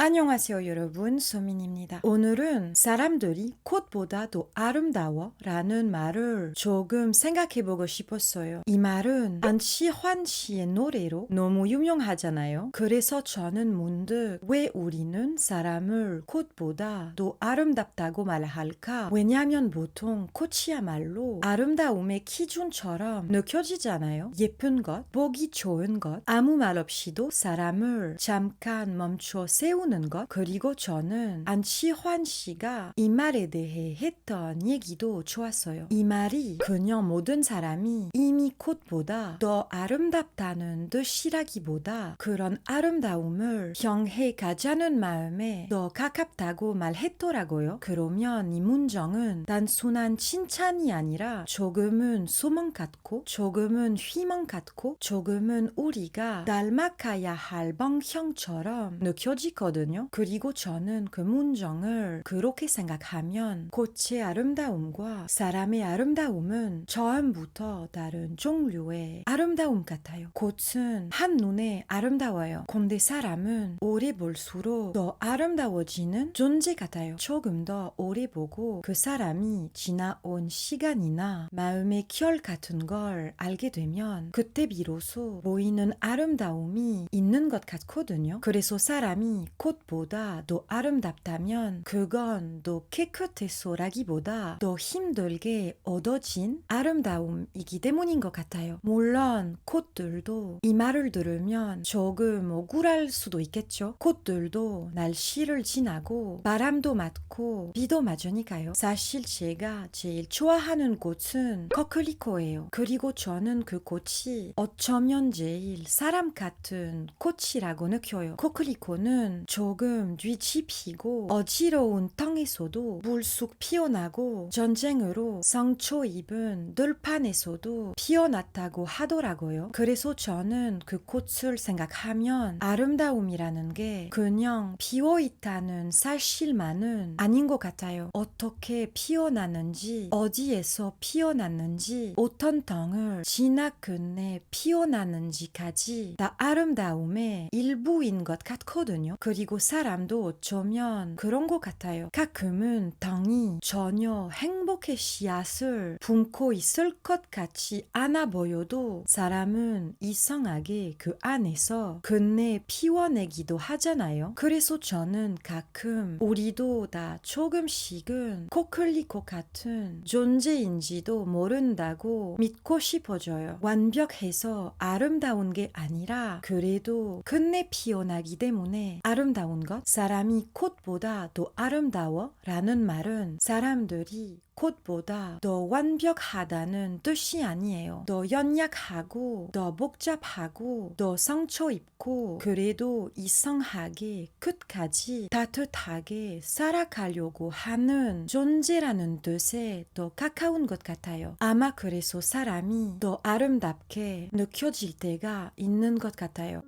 안녕하세요 여러분, 소민입니다. 오늘은 사람들이 꽃보다 더 아름다워 라는 말을 조금 생각해보고 싶었어요. 이 말은 안치환 씨의 노래로 너무 유명하잖아요. 그래서 저는 문득 왜 우리는 사람을 꽃보다 더 아름답다고 말할까? 왜냐하면 보통 꽃이야말로 아름다움의 기준처럼 느껴지잖아요. 예쁜 것, 보기 좋은 것, 아무 말 없이도 사람을 잠깐 멈춰 세우는 것. 그리고 저는 안치환 씨가 이 말에 대해 했던 얘기도 좋았어요. 이 말이 그냥 모든 사람이 이미 꽃보다 더 아름답다는 뜻이라기보다 그런 아름다움을 향해 가자는 마음에 더 가깝다고 말했더라고요. 그러면 이 문장은 단순한 칭찬이 아니라 조금은 소망 같고 조금은 희망 같고 조금은 우리가 닮아가야 할 방향처럼 느껴지거든요. 그리고 저는 그 문장을 그렇게 생각하면 꽃의 아름다움과 사람의 아름다움은 처음부터 다른 종류의 아름다움 같아요. 꽃은 한눈에 아름다워요. 근데 사람은 오래 볼수록 더 아름다워지는 존재 같아요. 조금 더 오래 보고 그 사람이 지나온 시간이나 마음의 결 같은 걸 알게 되면 그때 비로소 보이는 아름다움이 있는 것 같거든요. 그래서 사람이 꽃보다 더 아름답다면 그건 더 깨끗해서라기보다 더 힘들게 얻어진 아름다움이기 때문인 것 같아요. 물론 꽃들도 이 말을 들으면 조금 억울할 수도 있겠죠. 꽃들도 날씨를 지나고 바람도 맞고 비도 맞으니까요. 사실 제가 제일 좋아하는 꽃은 코클리코예요. 그리고 저는 그 꽃이 어쩌면 제일 사람 같은 꽃이라고 느껴요. 코클리코는 조금 뒤집히고 어지러운 땅에서도 불쑥 피어나고 전쟁으로 상처 입은 들판에서도 피어났다고 하더라고요. 그래서 저는 그 꽃을 생각하면 아름다움이라는 게 그냥 피어있다는 사실만은 아닌 것 같아요. 어떻게 피어났는지, 어디에서 피어났는지, 어떤 땅을 지나 끝내 피어났는지까지 다 아름다움의 일부인 것 같거든요. 그리고 사람도 어쩌면 그런 것 같아요. 가끔은 땅이 전혀 행복의 씨앗을 품고 있을 것 같지 않아 보여도 사람은 이상하게 그 안에서 끝내 피워내기도 하잖아요. 그래서 저는 가끔 우리도 다 조금씩은 코클리코 같은 존재인지도 모른다고 믿고 싶어져요. 완벽해서 아름다운 게 아니라 그래도 끝내 피어나기 때문에 아름다운 것, 사람이 꽃보다 더 아름다워 라는 말은 사람들이 꽃보다 더 완벽하다는 뜻이 아니에요. 더 연약하고 더 복잡하고 더 상처 입고 그래도 이상하게 끝까지 따뜻하게 살아가려고 하는 존재라는 뜻에 더 가까운 것 같아요. 아마 그래서 사람이 더 아름답게 느껴질 때가 있는 것 같아요.